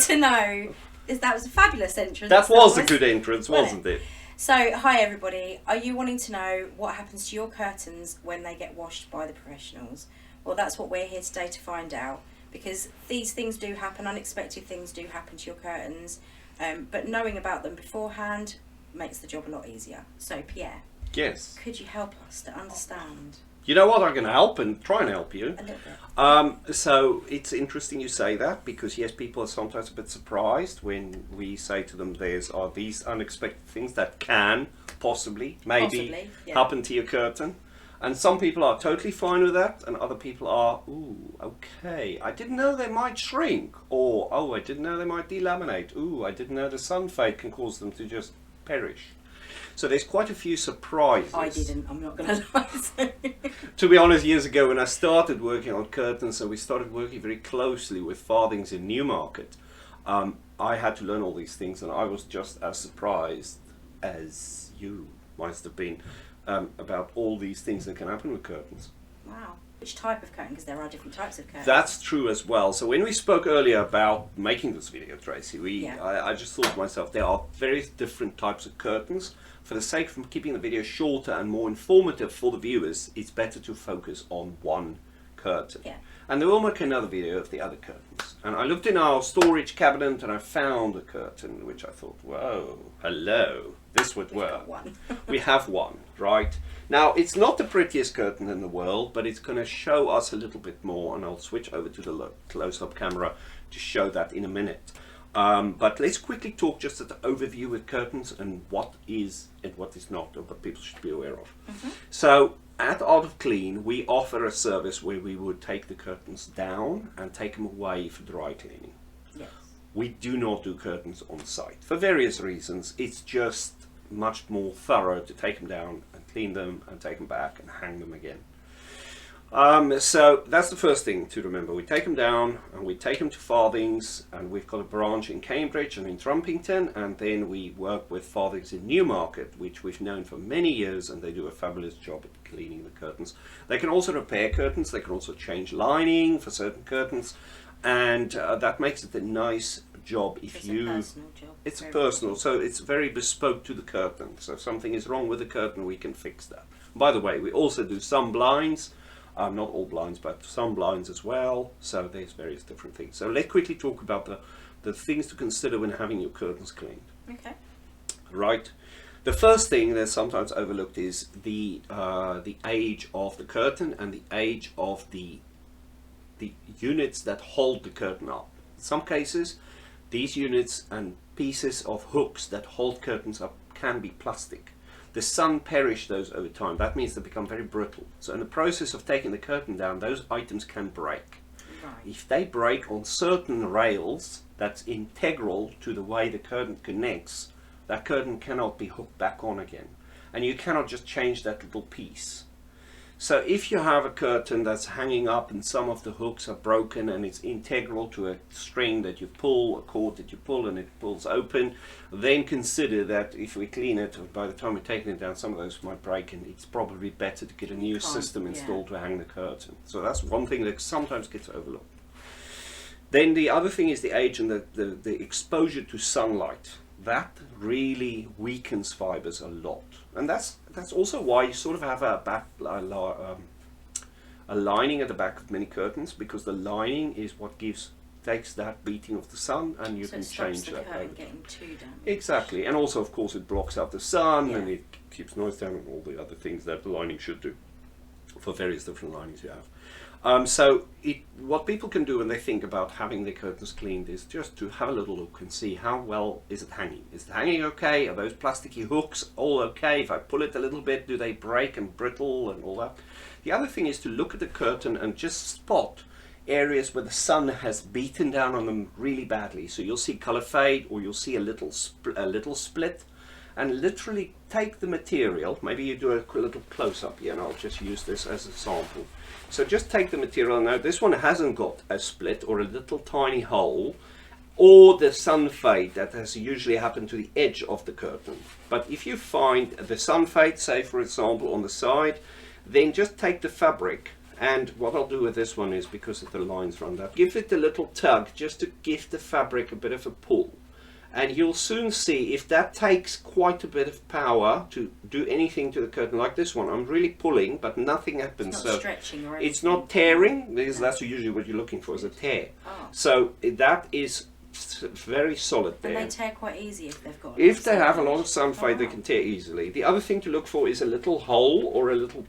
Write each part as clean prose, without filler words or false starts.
to know that was a fabulous entrance. That was a good entrance, wasn't it? So, hi everybody. Are you wanting to know what happens to your curtains when they get washed by the professionals? Well, that's what we're here today to find out, because these things do happen, unexpected things do happen to your curtains, but knowing about them beforehand makes the job a lot easier. So, Pierre, yes, could you help us to understand? You know what, I'm going to help and try and help you. A little bit. So it's interesting you say that, because yes, people are sometimes a bit surprised when we say to them are these unexpected things that can possibly happen to your curtain. And some people are totally fine with that, and other people are, ooh, okay, I didn't know they might shrink, or oh, I didn't know they might delaminate, ooh, I didn't know the sun fade can cause them to just perish. So there's quite a few surprises. I didn't, I'm not going to lie. To be honest, years ago when I started working on curtains, and we started working very closely with Farthings in Newmarket, I had to learn all these things, and I was just as surprised as you must have been about all these things that can happen with curtains. Wow. Which type of curtain? Because there are different types of curtains. That's true as well. So when we spoke earlier about making this video, Tracy, I just thought to myself, there are various different types of curtains. For the sake of keeping the video shorter and more informative for the viewers, it's better to focus on one curtain. Yeah. And then we'll make another video of the other curtains. And I looked in our storage cabinet and I found a curtain, which I thought, whoa, hello, this would work. We have one, right? Now, it's not the prettiest curtain in the world, but it's going to show us a little bit more, and I'll switch over to the close-up camera to show that in a minute. But let's quickly talk just at the overview with curtains and what is and what is not, or what people should be aware of. So at Art of Clean, we offer a service where we would take the curtains down and take them away for dry cleaning. Yes. We do not do curtains on site for various reasons. It's just much more thorough to take them down and clean them and take them back and hang them again. So that's the first thing to remember. We take them down and we take them to Farthings, and we've got a branch in Cambridge and in Trumpington, and then we work with Farthings in Newmarket, which we've known for many years, and they do a fabulous job at cleaning the curtains. They can also repair curtains, they can also change lining for certain curtains, and that makes it a nice job if it's you... a personal job. It's personal, so it's very bespoke to the curtain. So if something is wrong with the curtain, we can fix that. By the way, we also do some blinds. Not all blinds, but some blinds as well. So there's various different things. So let's quickly talk about the things to consider when having your curtains cleaned. Okay. Right. The first thing that's sometimes overlooked is the age of the curtain and the age of the units that hold the curtain up. In some cases, these units and pieces of hooks that hold curtains up can be plastic. The sun perishes those over time. That means they become very brittle. So in the process of taking the curtain down, those items can break. Right. If they break on certain rails that's integral to the way the curtain connects, that curtain cannot be hooked back on again. And you cannot just change that little piece. So if you have a curtain that's hanging up and some of the hooks are broken and it's integral to a string that you pull, a cord that you pull and it pulls open, then consider that if we clean it, by the time we're taking it down, some of those might break, and it's probably better to get a new system installed to hang the curtain. So that's one thing that sometimes gets overlooked. Then the other thing is the age and the exposure to sunlight. That really weakens fibers a lot, and that's also why you sort of have a lining at the back of many curtains, because the lining is what takes that beating of the sun, and you can change that. The curtain getting too damaged. Exactly, and also of course it blocks out the sun and it keeps noise down and all the other things that the lining should do for various different linings you have. What people can do when they think about having their curtains cleaned is just to have a little look and see how well is it hanging. Is it hanging okay? Are those plasticky hooks all okay? If I pull it a little bit, do they break and brittle and all that? The other thing is to look at the curtain and just spot areas where the sun has beaten down on them really badly. So you'll see color fade, or you'll see a little split, and literally take the material. Maybe you do a little close-up here, and I'll just use this as a sample. So just take the material. Now this one hasn't got a split or a little tiny hole, or the sun fade that has usually happened to the edge of the curtain. But if you find the sun fade, say for example on the side, then just take the fabric And what I'll do with this one is, because of the lines run up, give it a little tug just to give the fabric a bit of a pull. And you'll soon see if that takes quite a bit of power to do anything to the curtain, like this one. I'm really pulling, but nothing happens. It's not stretching or anything. It's not tearing, because that's usually what you're looking for, is a tear. Oh. So that is very solid there. And they tear quite easy if they've got. If they have a lot of sun fade, they can tear easily. The other thing to look for is a little hole or a little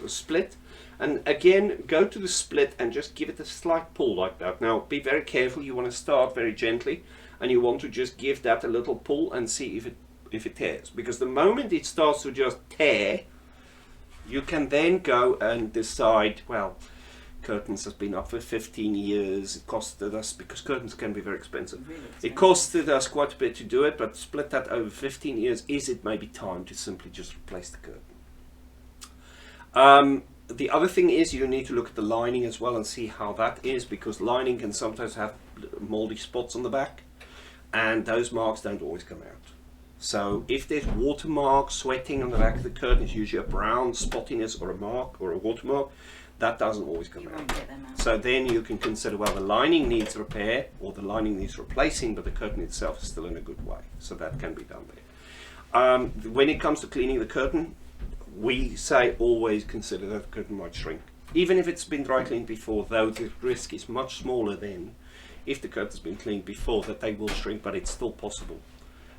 split. And again, go to the split and just give it a slight pull like that. Now, be very careful. You want to start very gently, and you want to just give that a little pull and see if it tears. Because the moment it starts to just tear, you can then go and decide, well, curtains has been up for 15 years. It costed us, because curtains can be very expensive. Really expensive. It costed us quite a bit to do it, but split that over 15 years. Is it maybe time to simply just replace the curtain? The other thing is you need to look at the lining as well and see how that is, because lining can sometimes have moldy spots on the back, and those marks don't always come out. So if there's watermark, sweating on the back of the curtain, it's usually a brown spottiness or a mark or a watermark. That doesn't always come out. So then you can consider, well, the lining needs repair or the lining needs replacing, but the curtain itself is still in a good way. So that can be done there. When it comes to cleaning the curtain, we say always consider that the curtain might shrink. Even if it's been dry cleaned before, though the risk is much smaller then, if the curtain's been cleaned before, that they will shrink, but it's still possible.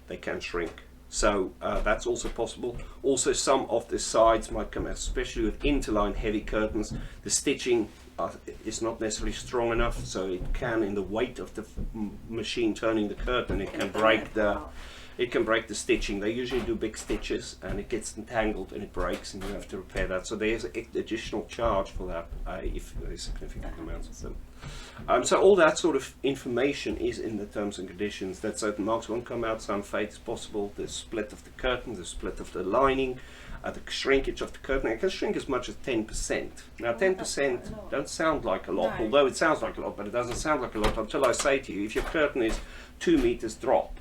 They can shrink. So that's also possible. Also, some of the sides might come out, especially with interline heavy curtains. The stitching is not necessarily strong enough, so it can, in the weight of the machine turning the curtain, it can break the stitching. They usually do big stitches, and it gets entangled and it breaks, and you have to repair that. So there's an additional charge for that if there's significant amounts of them. So all that sort of information is in the terms and conditions, that certain marks won't come out, sun fade is possible, the split of the curtain, the split of the lining, the shrinkage of the curtain. It can shrink as much as 10%. Now 10% don't sound like a lot, although it sounds like a lot, but it doesn't sound like a lot until I say to you, if your curtain is 2 meters drop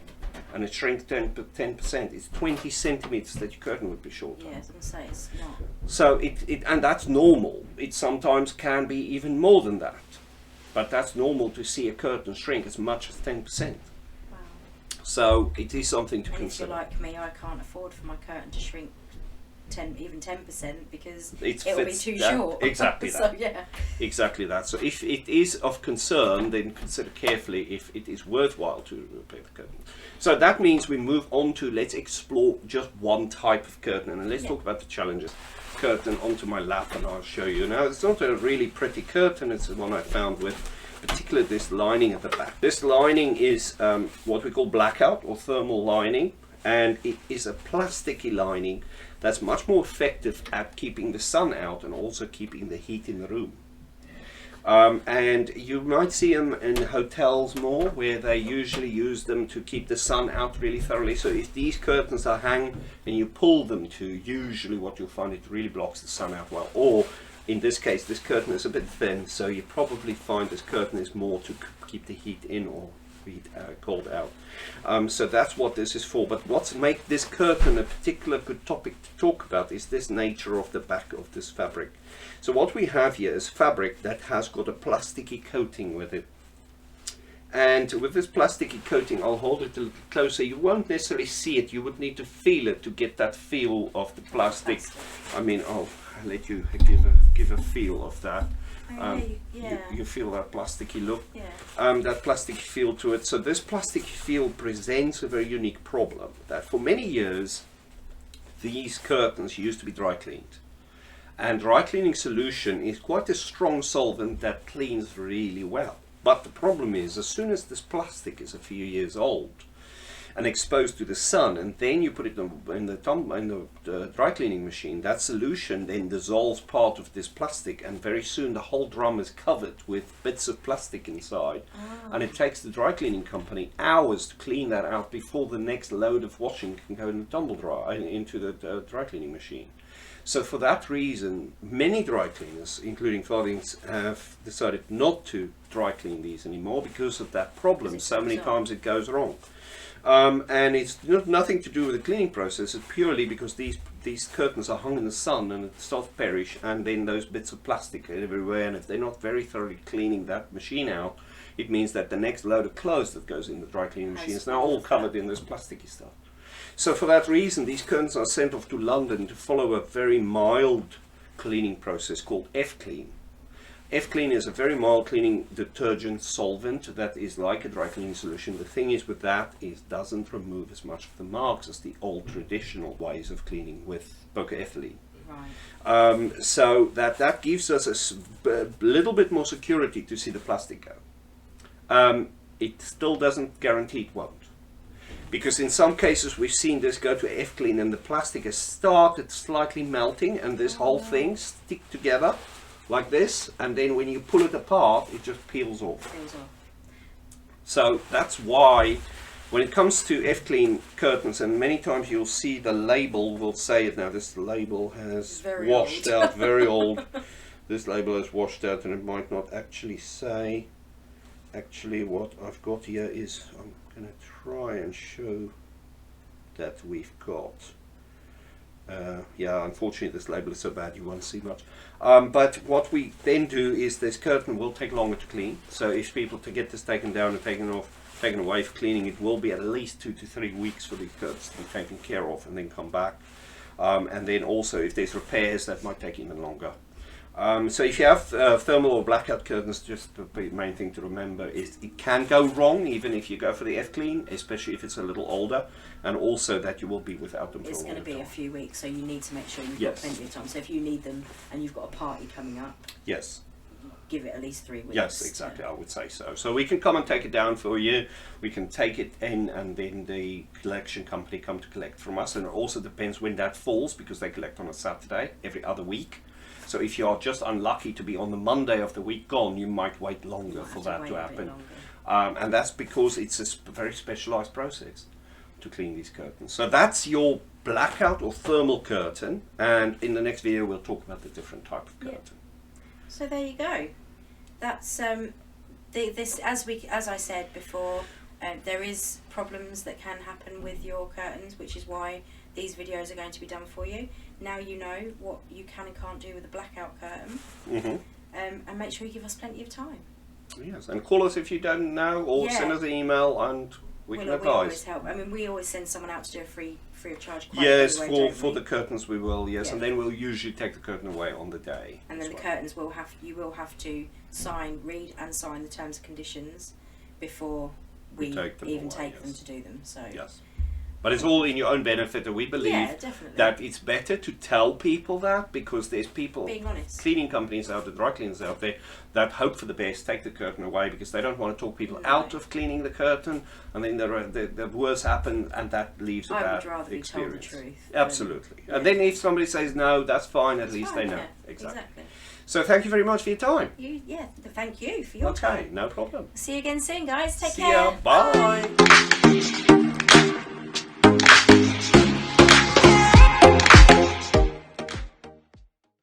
and it shrinks 10%, it's 20 centimeters that your curtain would be short. Yeah, I was going to say, it's not. So and that's normal. It sometimes can be even more than that. But that's normal to see a curtain shrink as much as 10%. Wow. So it is something to and consider. If you're like me, I can't afford for my curtain to shrink even 10% because It it'll be fits too that. short. Exactly So that. yeah. Exactly that. So if it is of concern, then consider carefully if it is worthwhile to repair the curtain. So that means we move on to, let's explore just one type of curtain, and let's talk about the challenges. Curtain onto my lap, and I'll show you. Now, it's not a really pretty curtain, it's the one I found with particularly this lining at the back. This lining is what we call blackout or thermal lining, and it is a plasticky lining that's much more effective at keeping the sun out and also keeping the heat in the room. And you might see them in hotels more, where they usually use them to keep the sun out really thoroughly. So if these curtains are hung and you pull them to, usually what you'll find, it really blocks the sun out well. Or in this case, this curtain is a bit thin, so you probably find this curtain is more to keep the heat in or heat cold out. So that's what this is for. But what's make this curtain a particular good topic to talk about is this nature of the back of this fabric. So what we have here is fabric that has got a plasticky coating with it. And with this plasticky coating, I'll hold it a little closer. You won't necessarily see it. You would need to feel it to get that feel of the plastic. I mean, I'll let you give a feel of that. You feel that plasticky look, that plastic feel to it. So this plastic feel presents a very unique problem, that for many years these curtains used to be dry cleaned, and dry cleaning solution is quite a strong solvent that cleans really well. But the problem is, as soon as this plastic is a few years old and exposed to the sun, and then you put it in the dry cleaning machine, that solution then dissolves part of this plastic, and very soon the whole drum is covered with bits of plastic inside. And it takes the dry cleaning company hours to clean that out before the next load of washing can go in the tumble dry into the dry cleaning machine. So for that reason, many dry cleaners, including Farthings, have decided not to dry clean these anymore because of that problem. So many times it goes wrong. And it's nothing to do with the cleaning process. It's purely because these curtains are hung in the sun and it starts to perish, and then those bits of plastic are everywhere, and if they're not very thoroughly cleaning that machine out, it means that the next load of clothes that goes in the dry cleaning machine is now all covered in this plasticky stuff. So for that reason, these curtains are sent off to London to follow a very mild cleaning process called F-Clean. F-Clean is a very mild cleaning detergent solvent that is like a dry cleaning solution. The thing is with that is doesn't remove as much of the marks as the old traditional ways of cleaning with polyethylene. Right. So that gives us a little bit more security to see the plastic go. It still doesn't guarantee it won't. Because in some cases we've seen this go to F-Clean and the plastic has started slightly melting and this whole thing stick together like this, and then when you pull it apart it just peels off. So that's why when it comes to F-Clean curtains, and many times you'll see the label will say it now, this label has washed out, very old. This label has washed out, and it might not actually say. Actually what I've got here is, I'm going to try and show that we've got. Yeah, unfortunately this label is so bad you won't see much. But what we then do is this curtain will take longer to clean. So if people to get this taken down and taken away for cleaning, it will be at least 2 to 3 weeks for these curtains to be taken care of and then come back. And then also if there's repairs, that might take even longer. So if you have thermal or blackout curtains, just the main thing to remember is it can go wrong even if you go for the F-Clean, especially if it's a little older, and also that you will be without them for a long time. It's going to be a few weeks, so you need to make sure you've got plenty of time. So if you need them and you've got a party coming up, yes, give it at least 3 weeks. Yes, exactly, I would say so. So we can come and take it down for you, we can take it in, and then the collection company come to collect from us, and it also depends when that falls, because they collect on a Saturday every other week. So if you are just unlucky to be on the Monday of the week gone, you might wait longer for that to happen. And that's because it's a very specialized process to clean these curtains. So that's your blackout or thermal curtain, and in the next video we'll talk about the different type of curtain. So there you go. That's this, as I said before, there is problems that can happen with your curtains, which is why these videos are going to be done for you. Now you know what you can and can't do with a blackout curtain, and make sure you give us plenty of time. Yes, and call us if you don't know, or send us an email and we can advise. We always help. I mean, we always send someone out to do a free of charge quote. Yes, anyway, for the curtains we will. Yes, and then we'll usually take the curtain away on the day. And then the curtains you will have to read and sign the terms and conditions before we even take them to do them. So yes. But it's all in your own benefit, and we believe that it's better to tell people that, because there's people, being honest, cleaning companies out there, dry cleaners out there, that hope for the best, take the curtain away, because they don't want to talk people out of cleaning the curtain, and then the worst happen, and that leaves a bad experience. I would rather be told the truth. Absolutely. And then if somebody says no, that's fine, at least they know. Exactly. So thank you very much for your time. Thank you for your time. Okay, no problem. See you again soon, guys. Take care. See ya. Bye.